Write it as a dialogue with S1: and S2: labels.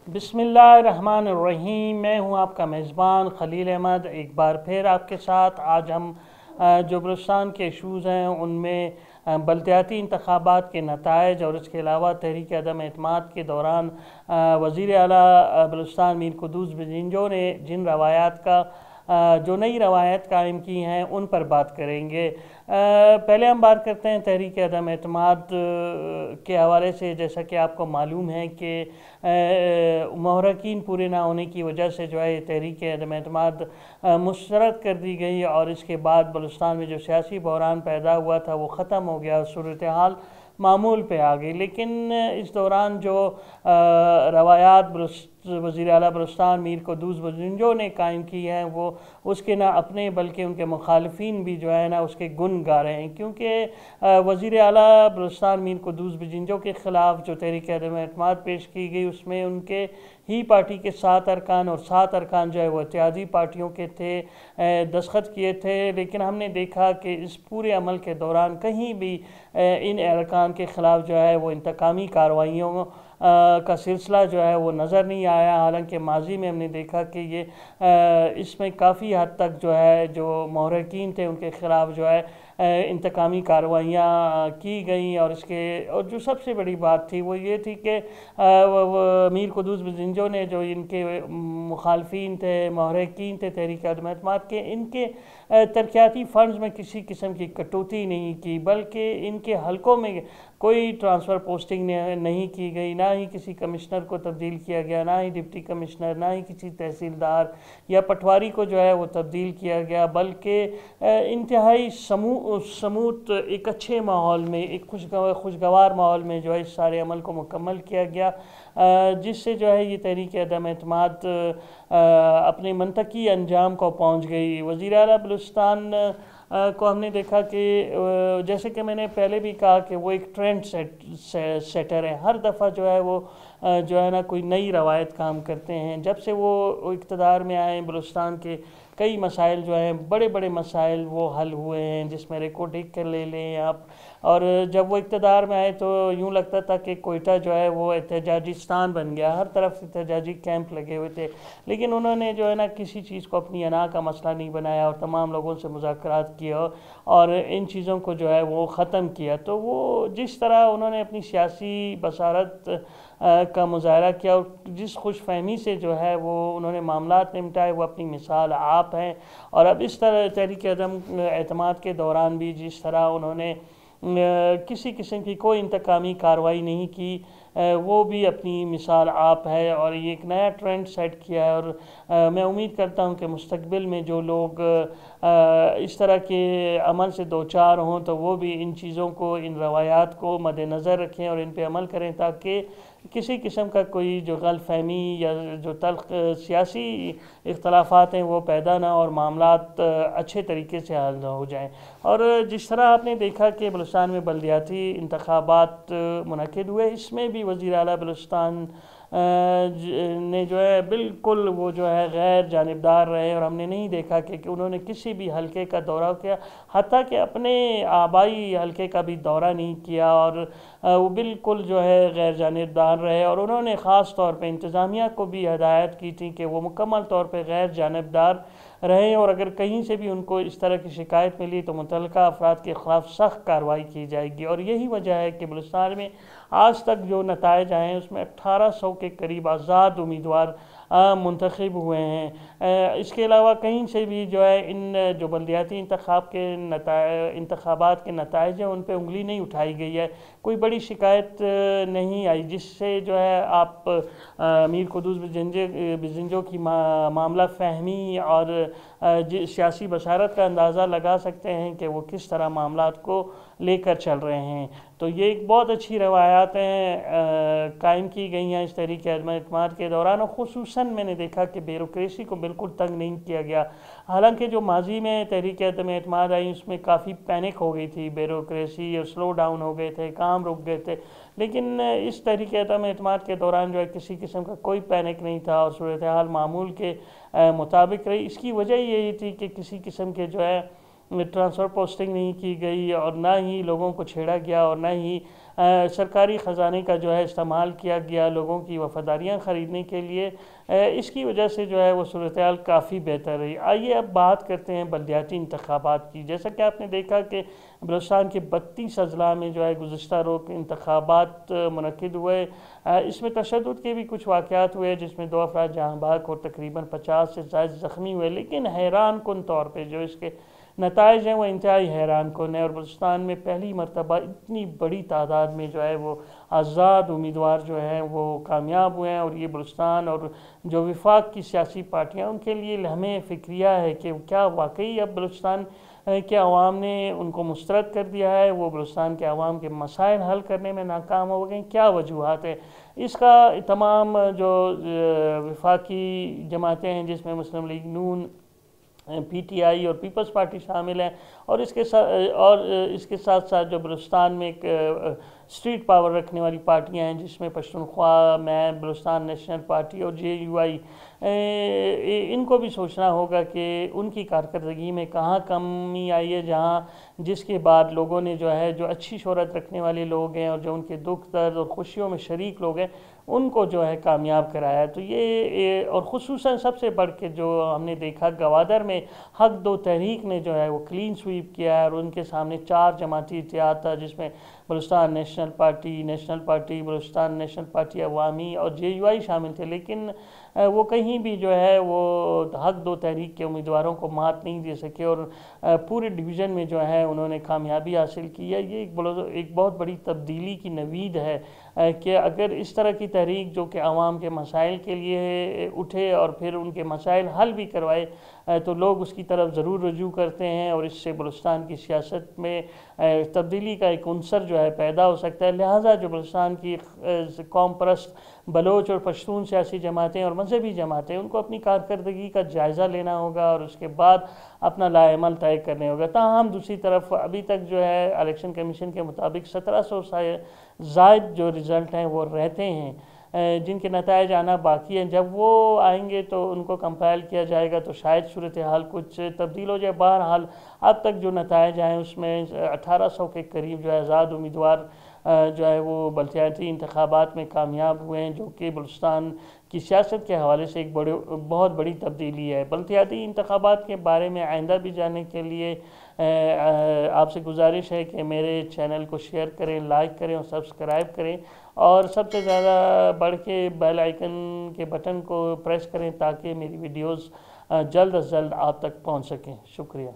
S1: بسم اللہ الرحمن الرحیم۔ میں ہوں آپ کا میزبان خلیل احمد، ایک بار پھر آپ کے ساتھ۔ آج ہم جو بلوچستان کے ایشوز ہیں ان میں بلدیاتی انتخابات کے نتائج اور اس کے علاوہ تحریک عدم اعتماد کے دوران وزیر اعلیٰ بلوچستان میر قدوس بزنجو نے جن روایات کا جو نئی روایت قائم کی ہیں ان پر بات کریں گے۔ پہلے ہم بات کرتے ہیں تحریک عدم اعتماد کے حوالے سے۔ جیسا کہ آپ کو معلوم ہے کہ محرکین پورے نہ ہونے کی وجہ سے جو ہے تحریک عدم اعتماد مسترد کر دی گئی، اور اس کے بعد بلوچستان میں جو سیاسی بحران پیدا ہوا تھا وہ ختم ہو گیا، صورتحال معمول پہ آ گئی۔ لیکن اس دوران جو روایات وزیر اعلیٰ بلوچستان میر قدوس بزنجو نے قائم کی ہیں وہ اس کے نہ اپنے بلکہ ان کے مخالفین بھی جو ہے نا اس کے گن گا رہے ہیں، کیونکہ وزیر اعلیٰ بلوچستان میر قدوس بزنجو کے خلاف جو تحریک عدم اعتماد پیش کی گئی اس میں ان کے ہی پارٹی کے 7 ارکان اور 7 ارکان جو ہے وہ اتحادی پارٹیوں کے تھے، دستخط کیے تھے۔ لیکن ہم نے دیکھا کہ اس پورے عمل کے دوران کہیں بھی ان ارکان کے خلاف جو ہے وہ انتقامی کارروائیوں کا سلسلہ جو ہے وہ نظر نہیں آیا، حالانکہ ماضی میں ہم نے دیکھا کہ یہ اس میں کافی حد تک جو ہے جو محرکین تھے ان کے خلاف جو ہے انتقامی کارروائیاں کی گئیں، اور جو سب سے بڑی بات تھی وہ یہ تھی کہ میر قدوس بزنجو نے جو ان کے مخالفین تھے، محرکین تھے تحریک عدم اعتماد کے، ان کے ترقیاتی فنڈز میں کسی قسم کی کٹوتی نہیں کی، بلکہ ان کے حلقوں میں کوئی ٹرانسفر پوسٹنگ نہیں کی گئی، نہ ہی کسی کمشنر کو تبدیل کیا گیا، نہ ہی ڈپٹی کمشنر، نہ ہی کسی تحصیلدار یا پٹواری کو جو ہے وہ تبدیل کیا گیا، بلکہ انتہائی سموت ایک اچھے ماحول میں، ایک خوشگوار ماحول میں جو ہے اس سارے عمل کو مکمل کیا گیا، جس سے جو ہے یہ تحریک عدم اعتماد اپنے منطقی انجام کو پہنچ گئی۔ وزیر اعلیٰ بلوچستان کو ہم نے دیکھا کہ جیسے کہ میں نے پہلے بھی کہا کہ وہ ایک ٹرینڈ سیٹر ہے، ہر دفعہ جو ہے وہ جو ہے نا کوئی نئی روایت کام کرتے ہیں۔ جب سے وہ اقتدار میں آئے بلوچستان کے کئی مسائل جو ہیں، بڑے بڑے مسائل وہ حل ہوئے ہیں، جس میں ریکارڈ ایک کر لے لیں آپ۔ اور جب وہ اقتدار میں آئے تو یوں لگتا تھا کہ کوئٹہ جو ہے وہ احتجاجستان بن گیا، ہر طرف احتجاجی کیمپ لگے ہوئے تھے، لیکن انہوں نے جو ہے نا کسی چیز کو اپنی انا کا مسئلہ نہیں بنایا اور تمام لوگوں سے مذاکرات کیا اور ان چیزوں کو جو ہے وہ ختم کیا۔ تو وہ جس طرح انہوں نے اپنی سیاسی بصارت کا مظاہرہ کیا اور جس خوش فہمی سے جو ہے وہ انہوں نے معاملات نمٹائے، وہ اپنی مثال آپ ہیں۔ اور اب اس طرح تحریک عدم اعتماد کے دوران بھی جس طرح انہوں نے کسی قسم کی کوئی انتقامی کارروائی نہیں کی، وہ بھی اپنی مثال آپ ہے، اور یہ ایک نیا ٹرینڈ سیٹ کیا ہے۔ اور میں امید کرتا ہوں کہ مستقبل میں جو لوگ اس طرح کے عمل سے دوچار ہوں تو وہ بھی ان چیزوں کو، ان روایات کو مد نظر رکھیں اور ان پہ عمل کریں، تاکہ کسی قسم کا کوئی جو غلط فہمی یا جو تلخ سیاسی اختلافات ہیں وہ پیدا نہ اور معاملات اچھے طریقے سے حل ہو جائیں۔ اور جس طرح آپ نے دیکھا کہ بلوچستان میں بلدیاتی انتخابات منعقد ہوئے، اس میں بھی وزیر اعلیٰ بلوچستان نے جو ہے بالکل وہ جو ہے غیر جانبدار رہے، اور ہم نے نہیں دیکھا کہ انہوں نے کسی بھی حلقے کا دورہ کیا، حتیٰ کہ اپنے آبائی حلقے کا بھی دورہ نہیں کیا، اور وہ بالکل جو ہے غیر جانبدار رہے۔ اور انہوں نے خاص طور پہ انتظامیہ کو بھی ہدایت کی تھی کہ وہ مکمل طور پہ غیر جانبدار رہیں، اور اگر کہیں سے بھی ان کو اس طرح کی شکایت ملی تو متعلقہ افراد کے خلاف سخت کارروائی کی جائے گی۔ اور یہی وجہ ہے کہ بلوچستان میں آج تک جو نتائج آئے ہیں اس میں 1800 کے قریب آزاد امیدوار منتخب ہوئے ہیں۔ اس کے علاوہ کہیں سے بھی جو ہے ان جو بلدیاتی انتخابات کے نتائج ہیں ان پہ انگلی نہیں اٹھائی گئی ہے، کوئی بڑی شکایت نہیں آئی، جس سے جو ہے آپ میر قدوس بزنجو کی معاملہ فہمی اور سیاسی بصارت کا اندازہ لگا سکتے ہیں کہ وہ کس طرح معاملات کو لے کر چل رہے ہیں۔ تو یہ ایک بہت اچھی روایات ہیں قائم کی گئی ہیں اس تحریک عدم اعتماد کے دوران، اور خصوصاً میں نے دیکھا کہ بیوروکریسی کو بالکل تنگ نہیں کیا گیا۔ حالانکہ جو ماضی میں تحریک عدم اعتماد آئی اس میں کافی پینک ہو گئی تھی بیوروکریسی، اور سلو ڈاؤن ہو گئے تھے، کام رک گئے تھے، لیکن اس تحریک عدم اعتماد کے دوران جو ہے کسی قسم کا کوئی پینک نہیں تھا اور صورتحال معمول کے مطابق رہی۔ اس کی وجہ یہی تھی کہ کسی قسم کے جو ہے ٹرانسفر پوسٹنگ نہیں کی گئی اور نہ ہی لوگوں کو چھیڑا گیا اور نہ ہی سرکاری خزانے کا جو ہے استعمال کیا گیا لوگوں کی وفاداریاں خریدنے کے لیے، اس کی وجہ سے جو ہے وہ صورتحال کافی بہتر رہی۔ آئیے اب بات کرتے ہیں بلدیاتی انتخابات کی۔ جیسا کہ آپ نے دیکھا کہ بلوچستان کے 32 اضلاع میں جو ہے گزشتہ روز انتخابات منعقد ہوئے۔ اس میں تشدد کے بھی کچھ واقعات ہوئے جس میں 2 افراد جاں بحق اور تقریباً 50 سے زائد زخمی ہوئے، لیکن حیران کن طور پہ جو اس کے نتائج ہیں وہ انتہائی حیران کن ہیں، اور بلوچستان میں پہلی مرتبہ اتنی بڑی تعداد میں جو ہے وہ آزاد امیدوار جو ہیں وہ کامیاب ہوئے ہیں، اور یہ بلوچستان اور جو وفاق کی سیاسی پارٹیاں ان کے لیے لمحہ فکریہ ہے کہ کیا واقعی اب بلوچستان کے عوام نے ان کو مسترد کر دیا ہے، وہ بلوچستان کے عوام کے مسائل حل کرنے میں ناکام ہو گئے، کیا وجوہات ہیں اس کا؟ تمام جو وفاقی جماعتیں ہیں جس میں مسلم league known, P T I اور پیپلز پارٹی شامل ہیں، اور اس کے ساتھ ساتھ جو بلوچستان میں ایک اسٹریٹ پاور رکھنے والی پارٹیاں ہیں جس میں پشتونخوا میں بلوچستان نیشنل پارٹی اور جے یو آئی، ان کو بھی سوچنا ہوگا کہ ان کی کارکردگی میں کہاں کمی آئی ہے، جس کے بعد لوگوں نے جو ہے جو اچھی شہرت رکھنے والے لوگ ہیں اور جو ان کے دکھ درد اور خوشیوں میں شریک لوگ ہیں ان کو جو ہے کامیاب کرایا۔ تو یہ اور خصوصاً سب سے بڑھ کے جو ہم نے دیکھا گوادر میں حق دو تحریک نے جو ہے وہ کلین سویپ کیا ہے، اور ان کے سامنے 4 جماعتی اتحاد تھا جس میں Balochistan national party, Balochistan national party عوامی اور جے یو آئی شامل تھے، لیکن وہ کہیں بھی جو ہے وہ حق دو تحریک کے امیدواروں کو مات نہیں دے سکے، اور پورے ڈویژن میں جو ہے انہوں نے کامیابی حاصل کی ہے۔ یہ ایک بہت بڑی تبدیلی کی نوید ہے کہ اگر اس طرح کی تحریک جو کہ عوام کے مسائل کے لیے اٹھے اور پھر ان کے مسائل حل بھی کروائے تو لوگ اس کی طرف ضرور رجوع کرتے ہیں، اور اس سے بلوچستان کی سیاست میں تبدیلی کا ایک عنصر جو ہے پیدا ہو سکتا ہے۔ لہٰذا جو بلوچستان کی قوم پرست بلوچ اور پشتون سیاسی جماعتیں اور مذہبی جماعتیں ان کو اپنی کارکردگی کا جائزہ لینا ہوگا اور اس کے بعد اپنا لائحہ عمل طے کرنے ہوگا۔ تاہم دوسری طرف ابھی تک جو ہے الیکشن کمیشن کے مطابق 1700 سے زائد جو رزلٹ ہیں وہ رہتے ہیں جن کے نتائج آنا باقی ہیں۔ جب وہ آئیں گے تو ان کو کمپائل کیا جائے گا تو شاید صورتحال کچھ تبدیل ہو جائے۔ بہرحال اب تک جو نتائج آئے اس میں 1800 کے قریب جو ہے آزاد امیدوار جو ہے وہ بلدیاتی انتخابات میں کامیاب ہوئے ہیں، جو کہ بلوچستان کی سیاست کے حوالے سے ایک بہت بڑی تبدیلی ہے۔ بلدیاتی انتخابات کے بارے میں آئندہ بھی جاننے کے لیے آپ سے گزارش ہے کہ میرے چینل کو شیئر کریں، لائک کریں اور سبسکرائب کریں، اور سب سے زیادہ بڑھ کے بیل آئیکن کے بٹن کو پریس کریں تاکہ میری ویڈیوز جلد از جلد آپ تک پہنچ سکیں۔ شکریہ۔